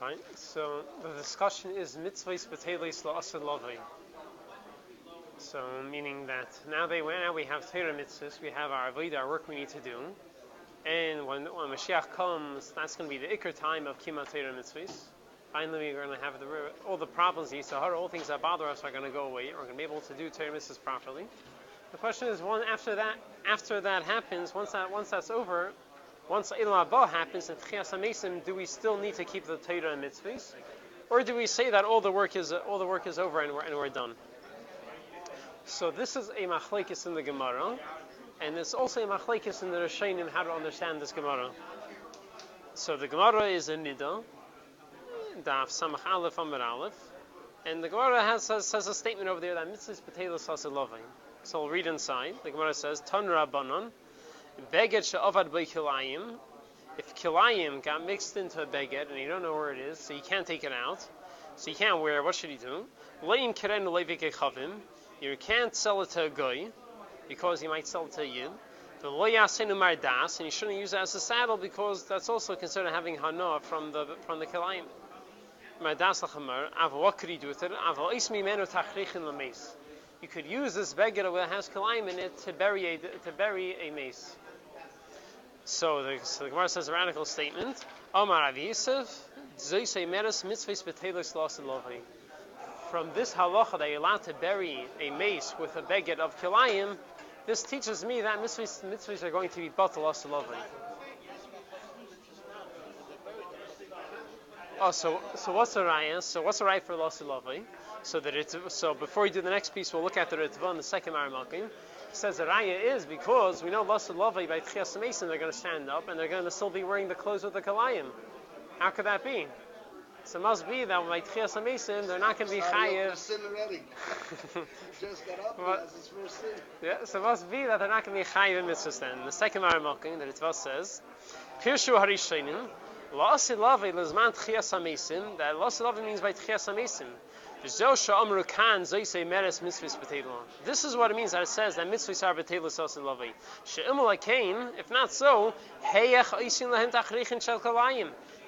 Fine. So the discussion is Mitzvos b'telis la'aseh lovei. So meaning that now we have Torah mitzvahs, we have our avodah, our work we need to do, and when Moshiach comes, that's going to be the ikar time of Kimat Torah mitzvahs. Finally, we're going to have all the problems, all things that bother us are going to go away. We're going to be able to do Torah mitzvahs properly. The question is, after that happens, once that's over, once Eilam Haba happens and Tchias HaMesim, do we still need to keep the Torah and mitzvahs, or do we say that all the work is over and we're done? So this is a machlekes in the Gemara, and it's also a machlekes in the Rishonim how to understand this Gemara. So the Gemara is a Nida, Daf Samach Aleph Amar Aleph, and the Gemara says a statement over there that mitzvahs b'teilus la'aseh lovei. So we'll read inside. The Gemara says, Tan Rabbanon, Beged she'avad by kilayim. If kilayim got mixed into a beged and you don't know where it is, so you can't take it out, so you can't wear it, what should you do? Le'im keren le'vik echavim. You can't sell it to a goy because you might sell it to a yid. The lo yasenu mardas, and you shouldn't use it as a saddle because that's also considered having hana from the kilayim. Mardas lachamar. Aval, what could you do with it? Aval ismi menu tachrichin lameis. You could use this beged that has kilayim in it to bury a mace. So the Gemara says a radical statement. Omar Rav Yosef, Zoisei Meres Mitzvos b'teilus la'aseh lovei. From this halacha that you're allowed to bury a mace with a beged of kilayim, this teaches me that mitzvahs are going to be batal la'aseh lovei. Oh, so what's the raya? So what's the raya for la'aseh lovei? So before we do the next piece, we'll look at the Ritva in the second Maramakim. It says the raya is because we know la'aseh lovei by Tchias HaMesim they're going to stand up and they're going to still be wearing the clothes with the kalayim. How could that be? So it must be that by Tchias HaMesim they're not going to be chayiv. Just got up as his first sin. Yeah, so it must be that they're not going to be chayiv in mitzvahs then. The second Maramakim, the Ritva says, Pirshu harishonim la'aseh lovei lezman Tchias HaMesim. That la'aseh lovei means by Tchias HaMesim. This is what it means that it says that mitzvahs are b'teilus la'aseh lovei. If not so,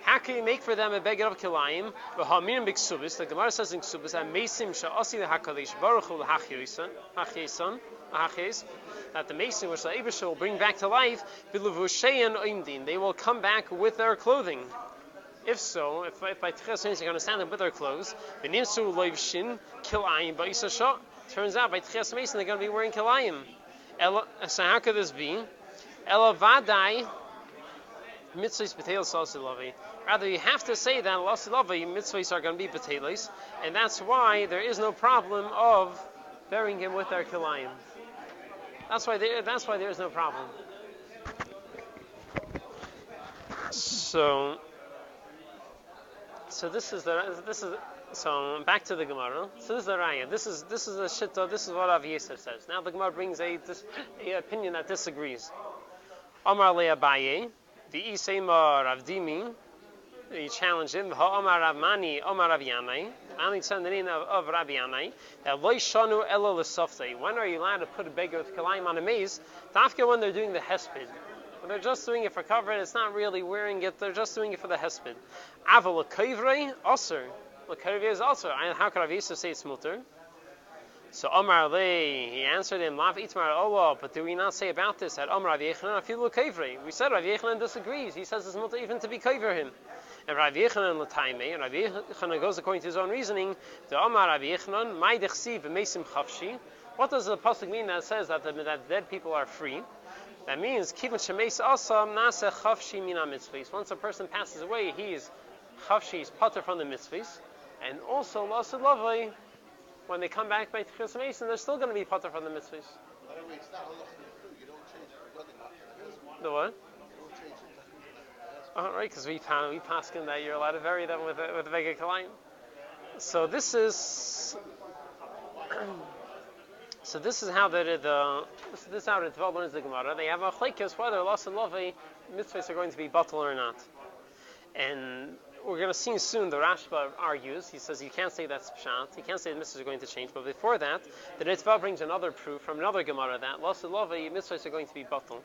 how can you make for them a beged of kilayim? The Gemara says in Ksubis that mesim she'asi l'hakadosh baruch hu l'hachyeson, that the mason which the Eibusha will bring back to life, b'levushein oimdin, they will come back with their clothing. If so, if by Tchias HaMesim you're going to stand up with their clothes, v'nimsu loivshin kilayim ba'isasha. Turns out by Tchias HaMesim they're going to be wearing kilayim. So how could this be? Ela vadai mitzvahs b'teilus la'aseh lovei. Rather, you have to say that la'aseh lovei mitzvahs are going to be b'teilus, and that's why there is no problem of burying him with their kilayim. That's why there is no problem. So back to the Gemara. So this is the Raya. This is the Shitta. This is what Rav Yosef says. Now the Gemara brings a opinion that disagrees. Amar le Abaye, the Isema Rav Dimi. He challenged him. Amar Rav Mani, Amar Rav Yanai. Mani said the name of Rabbi Yanai. That lo shanu ela l'softei. When are you allowed to put a beggar with kilayim on a maze? Dafka when they're doing the hesped. When they're just doing it for cover, it's not really wearing it. They're just doing it for the hesped. Aval l'kovrei aser. L'kovrei is aser. How could Rav Yosef say it's mutter? So Amar le, he answered him, Lav itmar Allah. But do we not say about this at Amar Rav Yechanan afilu l'kovrei? We said Rav Yechanan disagrees. He says it's mutter even to be kover him. And Rav Yechanan l'taimei, and Rav Yechanan goes according to his own reasoning. The Amar Rav Yechanan, mai dechsiv v'meisim chafshi. What does the pasuk mean that says that dead people are free? That means kivin shemeis asam nase chafshi mina mitzvahs. Once a person passes away, he's chafshi, he's pater from the mitzvahs, and also la'aseh lovei. When they come back by Tchias HaMesim, they're still going to be pater from the mitzvahs. By the way, it's not halacha. You don't change it. Wedding market. The what? You don't change it. Oh, right, because we paskin that you're allowed to bury them with a beged kilayim. So this is how this is how the Ritva learns the Gemara. They have a chlekes whether la'aseh lovei mitzvahs are going to be batal or not, and we're going to see soon. The Rashba argues. He says you can't say that's pshat. You can't say the mitzvahs are going to change. But before that, the Ritva brings another proof from another Gemara that la'aseh lovei mitzvahs are going to be batal.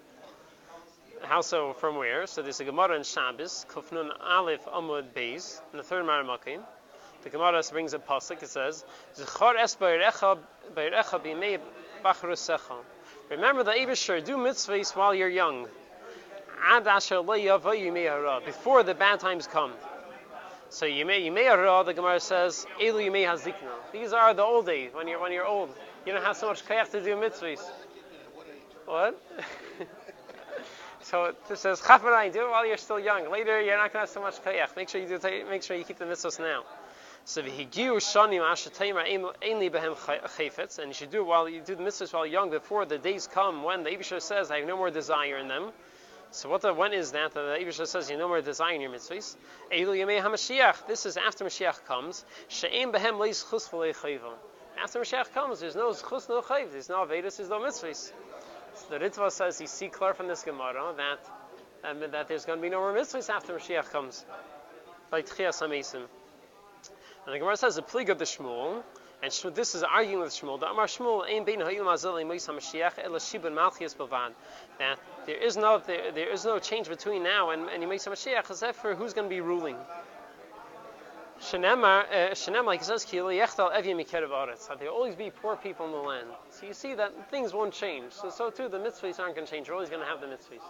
How so? From where? So there's a Gemara in Shabbos, Kufnun Aleph Amud Beis, in the third Maramakim. The Gemara brings a pasuk. It says, "Zechor es beirecha b'mei bachrusecha." Remember the Eibusher, do mitzvahs while you're young. Ad asher lo yavo yimei hara, before the bad times come. So yimei hara, the Gemara says, Elu yimei hazikna. These are the old days when you're old. You don't have so much koyach to do mitzvahs. What? So it says, Chafarai, do it while you're still young. Later, you're not going to have so much koyach. Make sure you keep the mitzvahs now. So v'higiu shanim ashetayim ainli behem chayfetz, and you should do the mitzvahs while young, before the days come when the Eibusher says, I have no more desire in them. So when is that the Eibusher says you have no more desire in your mitzvahs? Eilu yemei haMashiach. This is after Mashiach comes. She'ein behem leis chus v'lei chayva. After Mashiach comes, there's no chus, no chayv. There's no avedus, there's no mitzvahs. So the Ritva says, you see clear from this Gemara that there's going to be no more mitzvahs after Mashiach comes. Like Tchias HaMesim. And the Gemara says a pliga of the Shmuel, and this is arguing with Shmuel. The Amar Shmuel ein bein ha'il mazil mois haMashiach ela shibun malchias bavad. That there is no change between now and Yemei HaMashiach, except for who's going to be ruling. Shenem, like it says, ki yechtal evim mikerev aretz. There will always be poor people in the land. So you see that things won't change. So too the mitzvahs aren't going to change. We're always going to have the mitzvahs.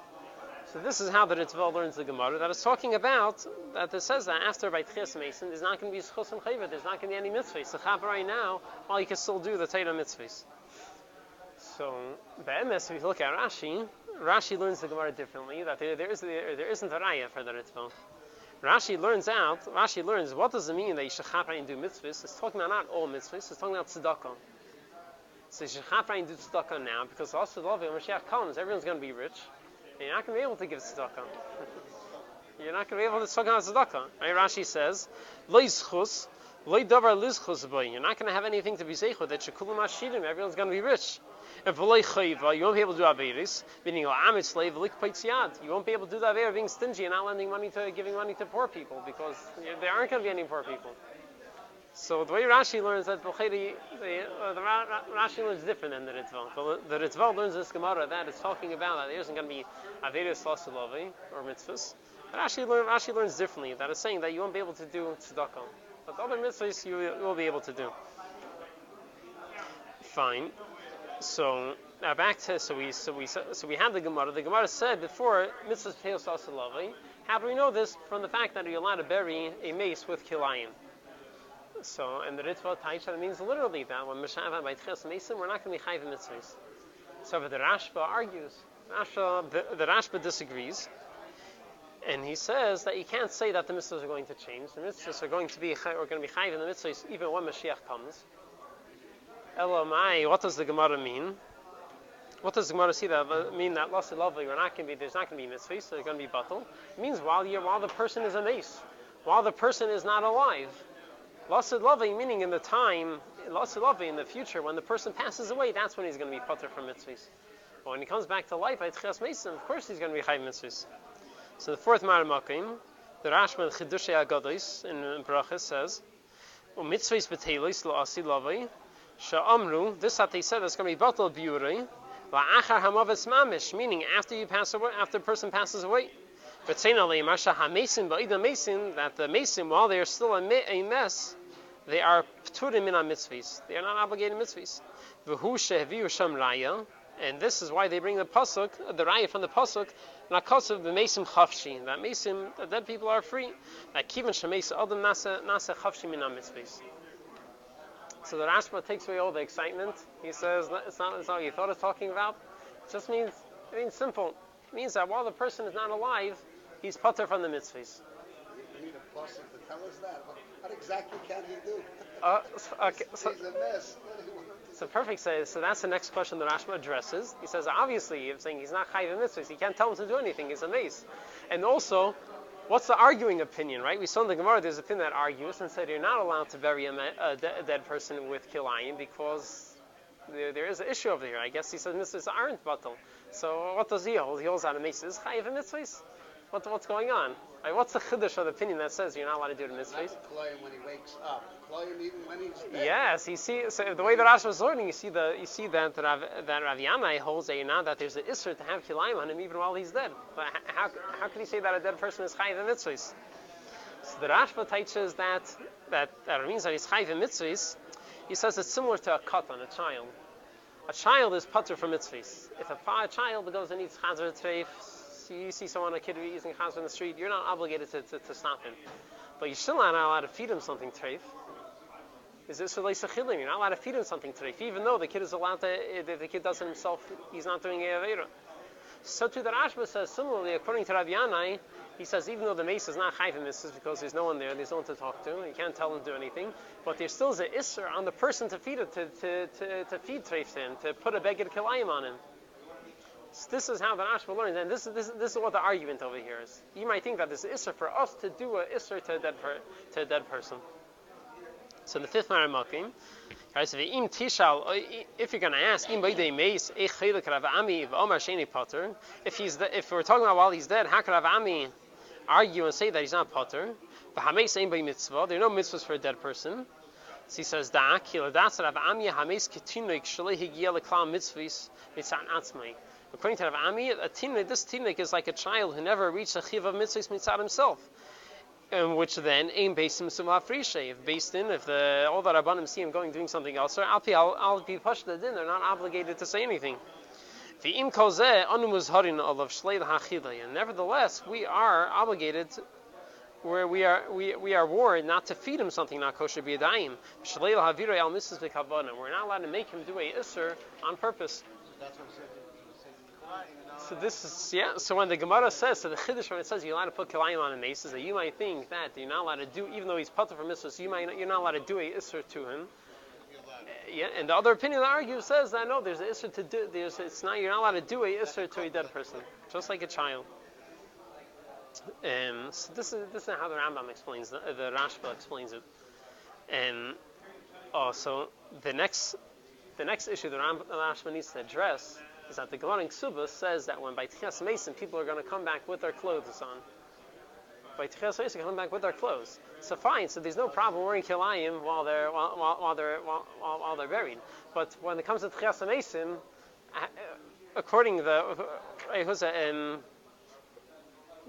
So this is how the Ritva learns the Gemara, that it's talking about, that it says that after by Tchias Mason, there's not going to be Schus and Chayva, there's not going to be any mitzvahs. So Chav right now, while you can still do the Torah mitzvahs. So, Be'emes, if you look at Rashi learns the Gemara differently, that there isn't a raya for the Ritva. Rashi learns, what does it mean that you should Chav and do mitzvahs? It's talking about not all mitzvahs, it's talking about tzedakah. So you should Chav and do tzedakah now, because also the Moshiach comes, everyone's going to be rich. You're not going to be able to give tzedakah. You're not going to be able to talk about tzedakah. Right? Rashi says, "Lo yischus, lo davar lizchus boy." You're not going to have anything to be zeichud. That shekulam ashirim. Everyone's going to be rich. And v'lo chayva, you won't be able to do averis. Meaning, amit slave lik peitziyad. You won't be able to do the aver of being stingy and not giving money to poor people, because there aren't going to be any poor people. So the way Rashi learns that the Rashi learns different than the Ritva. The Ritva learns this Gemara that it's talking about that there isn't going to be Averis Lasulavi or Mitzvahs. But Rashi learns differently, that it's saying that you won't be able to do Tzedakah. But the other Mitzvahs you will be able to do. Fine. So now back to we had the Gemara. The Gemara said before Mitzvahs Peos Lasulavi. How do we know this? From the fact that you're allowed to bury a mace with kilayim. So, and the Ritva Taisha means literally that when Meshava by Tchias Mason, we're not going to be Chayv Mitzvahs. So, the Rashba argues. The Rashba disagrees, and he says that you can't say that the Mitzvahs are going to change. The Mitzvahs are going to be Chayv in the Mitzvahs even when Mashiach comes. Elamai, what does the Gemara mean? What does the Gemara mean that Lasi Lovely, there's not going to be Mitzvahs, so they're going to be Batal? It means while the person is a mace, while the person is not alive. Lasid Lavi, meaning in the future, when the person passes away, that's when he's going to be pater from mitzvahs. But when he comes back to life, at Tchias Mason, of course he's going to be chayv mitzvahs. So the fourth Maramakim, the Rashba Chidushei Agadis in Brachas says, "Mitzvahs betelis la'asi lavi sha'amru." This that they said is going to be batal biuri la'achar hamavetz mamish, meaning after the person passes away. But that the mason, while they are still a mess, they are pturim min mitzvahs. They are not obligated mitzvahs. And this is why they bring the pasuk, the raya from the pasuk, nakasav the mason chafshi. That mason, the dead people are free. That kivan shemesa adam nasa chafshi min mitzvahs. So the Rashba takes away all the excitement. He says it's not how you thought it's talking about. It just means simple. It means that while the person is not alive, he's pater from the mitzvahs. You need a pasuk to tell us that. What exactly can he do? He's a mess. So perfect. So that's the next question that Rashba addresses. He says, obviously, I'm saying he's not chayv in mitzvahs. He can't tell him to do anything. He's a mace. And also, what's the arguing opinion, right? We saw in the Gemara there's a opinion that argues and said you're not allowed to bury a dead person with kilayim because there is an issue over here. I guess he says mitzvahs aren't batal. So what does he hold? He holds out a mace. Is chayv in mitzvahs? What's going on? Like, what's the chiddush of the opinion that says you're not allowed to do it in mitzvahs? Not Kloyim when he wakes up. Kloyim even when he's dead. Yes, you see. So the way the Rashi was learning, you see that Rav Yanai holds that there's an isser to have kilayim on him even while he's dead. But how can he say that a dead person is chayiv in mitzvahs? So the Rashba teaches that means that he's chayiv in mitzvahs. He says it's similar to a katan, a child. A child is patur from mitzvahs. If a child goes and eats chazer treif, you see a kid using chazer in the street, you're not obligated to stop him. But you're still not allowed to feed him something treif. Is this related to chilim? You're not allowed to feed him something treif, even though the kid is allowed to. If the kid does it himself, he's not doing a avera. So too, the Rashba says similarly, according to Rabbi Yanai, he says even though the mace is not chayv in mitzvahs because there's no one there, there's no one to talk to, you can't tell him to do anything, but there still is an isser on the person to feed it, to feed treif to him, to put a beged kilayim on him. So this is how the Rashba learns, and this is what the argument over here is. You might think that this is isser for us to do a isser to a dead person. So in the fifth Maramakim, if you're going to ask, if we're talking about while he's dead, how could Rav Ami argue and say that he's not potter? There are no mitzvahs for a dead person. So he says, according to Rav Ami, this tinnik is like a child who never reached a chiv of mitzvahs mitzad himself. Which then aim based in Sumah Frisha. If all the Rabbanim see him doing something else, or I'll be pushed to the din, they're not obligated to say anything. And nevertheless, we are obligated, where we are warned not to feed him something not kosher b'yadayim. We're not allowed to make him do a isser on purpose. That's what he said. So this is So when the Gemara says, so the Chiddush when it says you're allowed to put kilayim on a mace, is that you might think that you're not allowed to do, even though he's patur from mitzvahs, you're not allowed to do a isser to him. And the other opinion that argues says that no, there's an isser to do. You're not allowed to do a isser to a dead person, just like a child. So this is how the Rambam explains the Rashba explains it. So the next issue the Rashba needs to address is that the Gemara in Ksubas says that when by Tchias Mason people are going to come back with their clothes on. By Tchias Mason, come back with their clothes. So fine. So there's no problem wearing kilayim while they're buried. But when it comes to Tchias Mason, according to the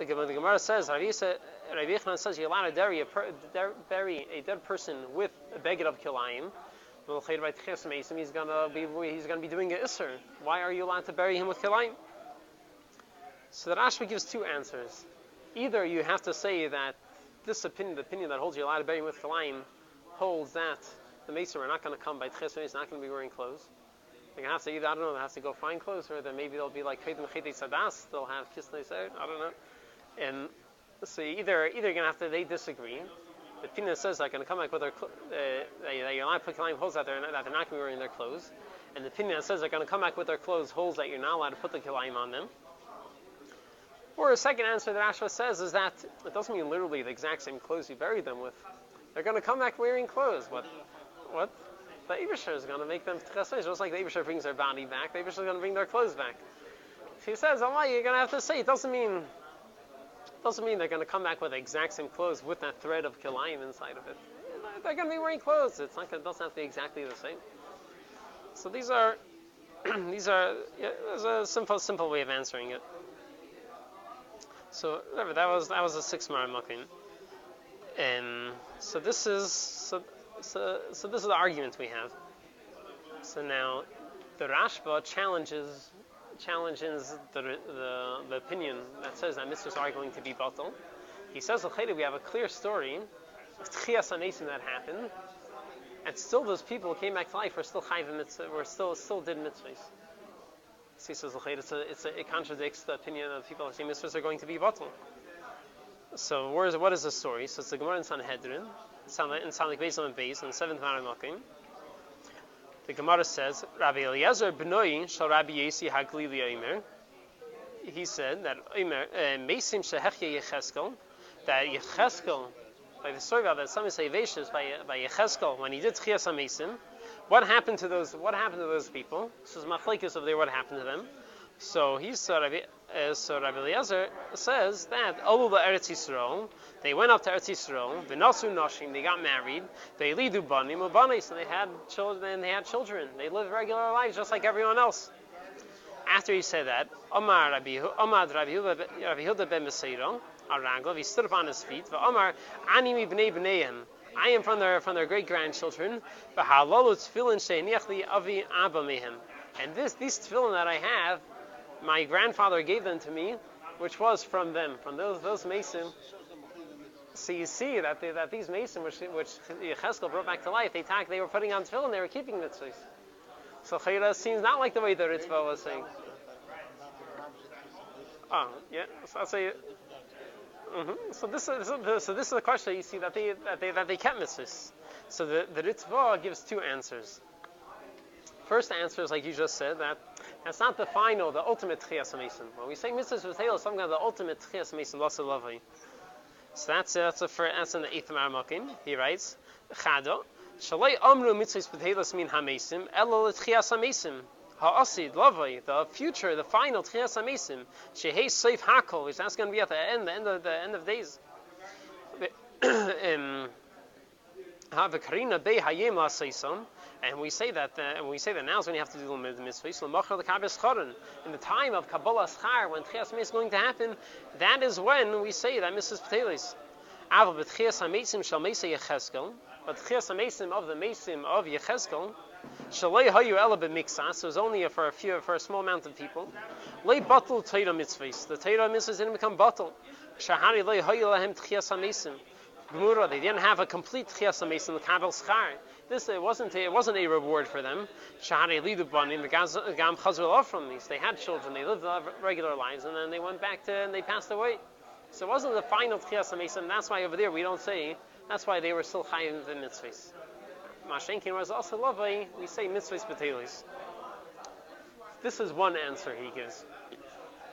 Gemara says, Rabbi Yechon says you're allowed to bury a dead person with a beged of kilayim. By Tchias Mason, he's gonna be doing an isser. Why are you allowed to bury him with kilayim? So the Rashba gives two answers. Either you have to say that this opinion, the opinion that holds you allowed to bury him with kilayim, holds that the Mason are not going to come by Tchias Mason, not going to be wearing clothes. They're going to have to they have to go find clothes, or then maybe they'll be like Chedem Chedei Sadas, they'll have Kisnei Seder, I don't know. And so either you're going to have to, they disagree. The opinion says they're going to come back with their that you're allowed to put kilayim holds that they're not going to be wearing their clothes, and the opinion that says they're going to come back with their clothes holds that you're not allowed to put the kilayim on them. Or a second answer that Ashwa says is that it doesn't mean literally the exact same clothes you buried them with. They're going to come back wearing clothes. What? The Eibusher is going to make them tchasei, just like the Eibusher brings their body back. The Eibusher is going to bring their clothes back. So he says, Allah, you're going to have to say it doesn't mean they're going to come back with the exact same clothes with that thread of kilayim inside of it. They're going to be wearing clothes. It doesn't have to be exactly the same. So there's a simple way of answering it. So whatever, that was a 6 Maramakim. And so this is the argument we have. So now the Rashba challenges the opinion that says that mitzvahs are going to be batal. He says we have a clear story of Tchias HaMesim that happened, and still those people who came back to life were still chayv mitzvah, were still did mitzvahs. So he says it contradicts the opinion of people who say mitzvahs are going to be batal. So what is the story? So it's the Gemara in Sanhedrin, in Sanhedrin Beis and Beis, in the 7th Maramakim. The Gemara says, Rabbi Eliezer b'noi shal Rabbi Yosef Haglili Omer. He said that Meisim shehechye Yecheskel, that Yecheskel, by the story about that some say Veshus by Yecheskel when he did Tchias HaMeisim, what happened to those people? This is machlekes of what happened to them. So Rabbi Eliezer says that Olu Eretz Yisrael, they went up to Eretz Yisrael, V'nasu Nashim, they got married, they lidu banim ubanis, and they had children. They lived regular lives just like everyone else. After he said that, Omar Rabbi Yehuda ben Meseiro, Aranglav, he stood up on his feet. Omar Ani mi bnei bneihem, I am from their great grandchildren. V'halalu tefillin she'eniach li avi abba mehem, and these tefillin that I have, my grandfather gave them to me, which was from them, from those mason. So you see that these mason, which Yecheskel brought back to life, they were putting on tefillin, they were keeping mitzvahs. So Chayra seems not like the way the Ritva was saying. Oh, yeah. So I'll say. So this is the question you see that they kept mitzvahs. So the Ritva gives two answers. First answer is like you just said, that's not the final, the ultimate Tchias HaMesim. When we say mitzvahs v'teil, some kind of the ultimate Tchias HaMesim, Lasa Lavai. So that's in the 8th Maramakim. He writes, Chado, Shalei Amru mitzvahs v'teilas min HaMesim, Elo l'Tchias HaMesim. Ha'asid Lavai, the future, the final Tchias HaMesim, Shehei Seif Hakol, which that's going to be at the end of days. Ha'v'karina bei hayem la'seisam. And we say that now is when you have to do the mitzvahs. In the time of Kabbalah Schar, when Tchias HaMesim is going to happen, that is when we say that mitzvahs v'teilis. Aval b'tchias HaMesim shal meisei Yecheskel, but Tchias HaMesim of the Mesim of Yecheskel, shalei hayu ela b'miksa, so it was only for a small amount of people. Lei batul Torah mitzvahs. The Torah mitzvahs didn't become batul. Shahari lei hayu lahem Tchias HaMesim. Gemura, they didn't have a complete Tchias HaMesim, the Kabbalah Schar. It wasn't a reward for them. Shahari lidu banim, the gam chazul off from these. They had children, they lived regular lives, and then they went back and they passed away. So it wasn't the final Tchias HaMesim. That's why over there we don't say. That's why they were still chayiv in mitzvahs. Mashenkin was also lovely. We say mitzvahs b'teilis. This is one answer he gives.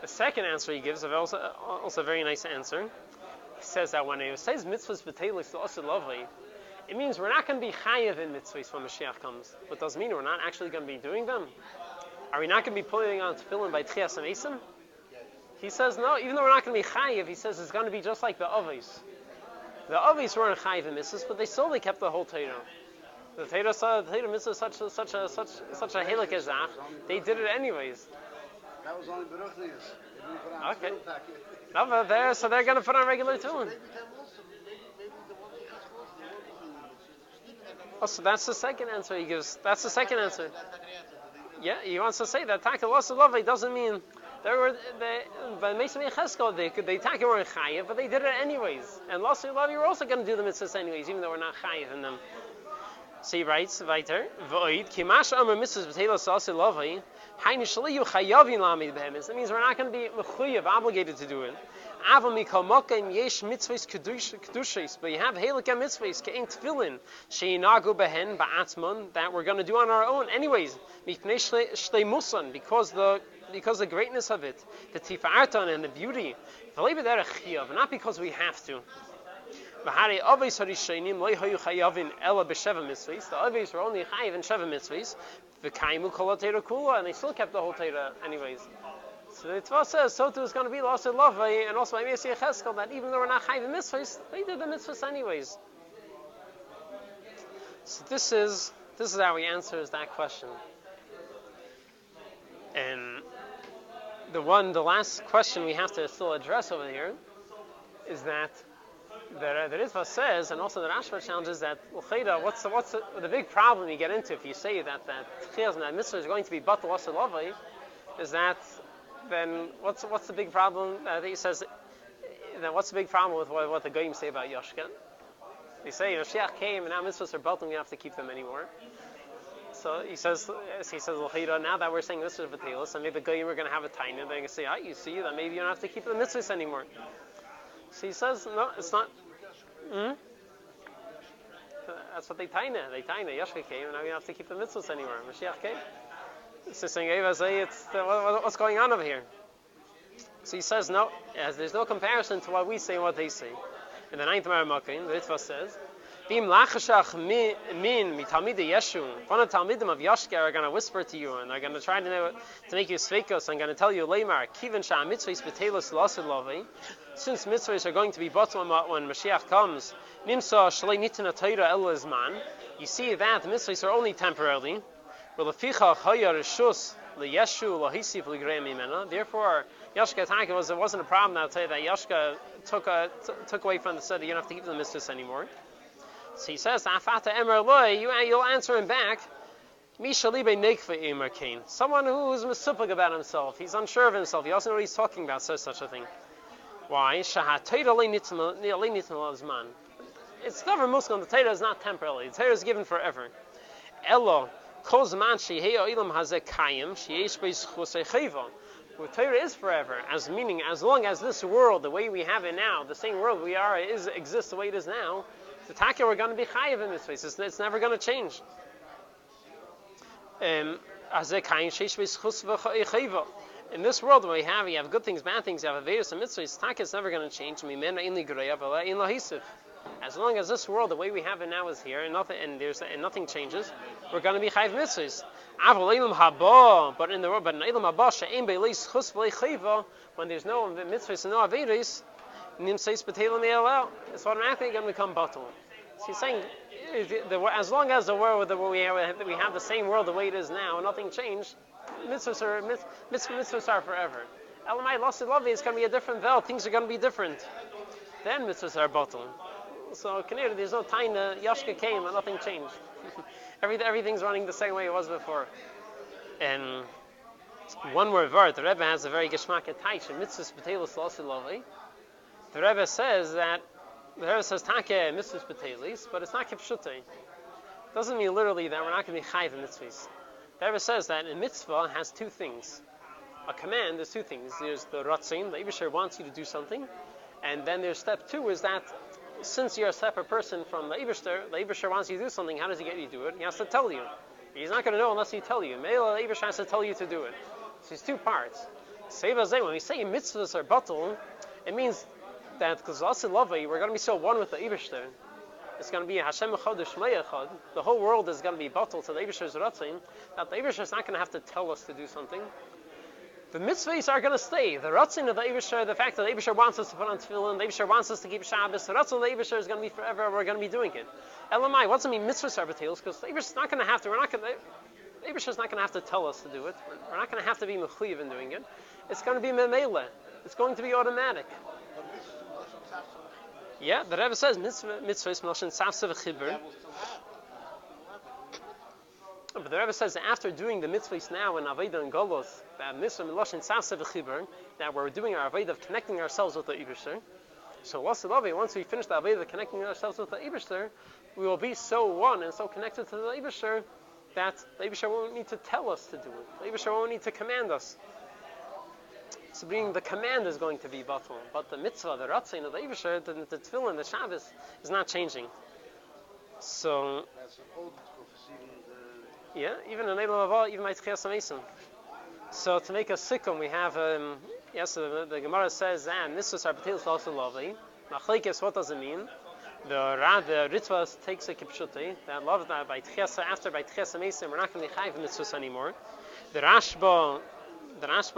The second answer he gives is also a very nice answer. He says that when he says mitzvahs b'teilis to also lovely, it means we're not going to be chayiv in mitzvahs when Moshiach comes. But does it mean we're not actually going to be doing them? Are we not going to be putting on tefillin by Tchias HaMesim? He says no. Even though we're not going to be chayiv, he says it's going to be just like the Avos. The Avos weren't chayiv in mitzvahs, but they still kept the whole Torah. The Torah mitzvah is such a helik ezach. They did it anyways. That was only Beruchnius. Okay. No, but they're going to put on regular tefillin. Oh, so that's the second answer he gives. That's the second answer. Yeah, he wants to say that Taka Losa Lovely doesn't mean by Mesim Yecheskel they Taka weren't chayiv, but they did it anyways. And Losa Lovely were also going to do the mitzvahs anyways, even though we're not chayiv in them. So he writes, weiter, V'oid, Kimash Amr Mitzvahs B'teilas Losa Lovely, Hainu Shaliyu Chayavin Lamid Behemis. That means we're not going to be mechuyev, obligated to do it. Aval mikol mokem yesh mitzvahs kedushis, but you have helik mitzvahs kein tefillin sheinagu behen ba'atzmon that we're going to do on our own anyways. Mipnei shtei musan because the greatness of it, the tifartan and the beauty. Not because we have to. V'harei avos harishonim lo hayu chayavin ela b'sheva mitzvahs. The avos were only chayav in sheva mitzvahs. V'kaimu kol Torah kula, and they still kept the whole Torah anyways. So the Ritva says, so too is going to be L'aseh Lavai, and also by Moshiach Yecheskel, that even though we're not chayiv in mitzvahs, they did the mitzvahs anyways. So this is how he answers that question. And the last question we have to still address over here is that the Ritva says, and also the Rashba challenges that what's the big problem you get into if you say that Tchias and that mitzvah is going to be Batal L'aseh Lavai, is that then what's the big problem? He says, then what's the big problem with what the Goyim say about Yoshka? They say Moshiach came and now mitzvahs are built and we don't have to keep them anymore. So he says, now that we're saying this is v'teilos, and maybe the Goyim are going to have a taina, they're going to say, you see that maybe you don't have to keep the mitzvahs anymore. So he says, no, it's not. That's what they taina. They taina. Yoshka came and now you don't have to keep the mitzvahs anymore. Moshiach came. So saying, what's going on over here? So he says, no, there's no comparison to what we say and what they say. In the 9th Maramakim, the Ritva says, Bim lachashach min mitalmidei Yeshu. One of the talmidim of Yashka are going to whisper to you, and they're going to try to make you sveikos. I'm going to tell you, Leimar, kiven sha mitzvos betelos lasid lovei. Since mitzvahs are going to be bottom when Moshiach comes, nimsa shalei nitin atayra el zman. You see that the mitzvahs are only temporarily. Therefore, Yashka Taka it wasn't a problem. I'll tell you that Yashka took away from the study. You don't have to keep the mitzvahs anymore. So he says, you'll answer him back. Someone who's misupag about himself. He's unsure of himself. He doesn't know what he's talking about, says such a thing. Why? It's never Muslim. The Torah is not temporarily. The Torah is given forever. Elo, the Torah is forever, as meaning as long as this world, the way we have it now, the same world we are, exists the way it is now, the Taka we're going to be chayiv in this place. It's never going to change. In this world we have good things, bad things, you have Avedas and Mitzvahs, Taka is never going to change. As long as this world, the way we have it now, is here, and nothing changes, we're going to be chayiv mitzvahs. But in the world, when there's no mitzvahs and no avedas, it's automatically going to become batul. So he's saying, as long as the world we have the same world the way it is now, nothing changed, mitzvahs are forever. Elamai lasid lavi is going to be a different veil. Things are going to be different. Then mitzvahs are batul. So there's no time that Yashka came and nothing changed. Everything's running the same way it was before. And one more word, the Rebbe has a very geschmack taich in mitzvahs betelis lasid lavi. The Rebbe says take mitzvahs betelis, but it's not kipshutai. Doesn't mean literally that we're not going to be chayiv in mitzvahs. The Rebbe says that a mitzvah has two things. A command is two things. There's the ratzin, the Eibusher wants you to do something, and then there's step two is that since you're a separate person from the Eibusher wants you to do something. How does he get you to do it? He has to tell you. He's not going to know unless he tell you. The Eibusher has to tell you to do it. So it's two parts. When we say mitzvahs are batul, it means that because lasid lavi, we're going to be so one with the Eibusher. It's going to be Hashem echad u'shmei echad. The whole world is going to be batul to the Eibusher's ratzin. That the Eibusher is not going to have to tell us to do something. The mitzvahs are going to stay. The ratzin of the Eibusher, the fact that the Eibusher wants us to put on tefillin, the Eibusher wants us to keep Shabbos, the ratzin of the Eibusher is going to be forever. We're going to be doing it. Elamai, what does it mean mitzvahs are b'teils? Because the Eibusher is not going to have to. The Eibusher is not going to have to tell us to do it. We're not going to have to be mechuyev in doing it. It's going to be memele. It's going to be automatic. Yeah, the Rebbe says mitzvahs meloshin safsa v'chibur. But the Rebbe says that after doing the mitzvahs now in Aveda and Golos, that mitzvah meloshin safsa v'chibur, that we're doing our Aveda of connecting ourselves with the Eibusher. So once we finish the Aveda of connecting ourselves with the Eibusher, we will be so one and so connected to the Eibusher that the Eibusher won't need to tell us to do it. The Eibusher won't need to command us. So being the command is going to be batul, but the mitzvah, the ratzin of the Eibusher, the tefillin, the Shabbos is not changing. So yeah, even in Eilam Haba, even by Tchias HaMesim. So to make a sikkum, we have the Gemara says that mitzvahs are b'teils lasid lavi. Machlekes, what does it mean? The Ritva takes a kipshuti that love that by Tchias HaMesim we're not going to be chayiv mitzvahs anymore. The Rashba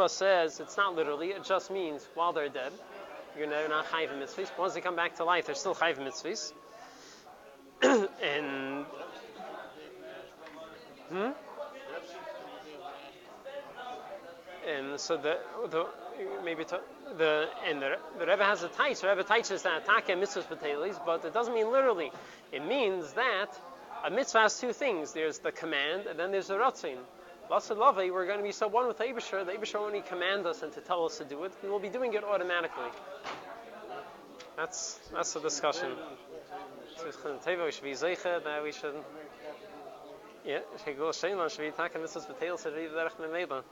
says it's not literally; it just means while they're dead, you're not chayiv mitzvahs. Once they come back to life, they're still chayiv mitzvahs. And so the Rebbe has a taich. The Rebbe teiches that attack and mitzvahs b'teilis, but it doesn't mean literally. It means that a mitzvah has two things. There's the command, and then there's the ratzin. Lasid lavi, we're going to be so one with the Eibusher. The Eibusher won't only command us and to tell us to do it. We will be doing it automatically. That's the discussion. We should be zeicha that we should. Yeah, should go shein. Should be attack and mitzvahs b'teilis. Should be derech memela.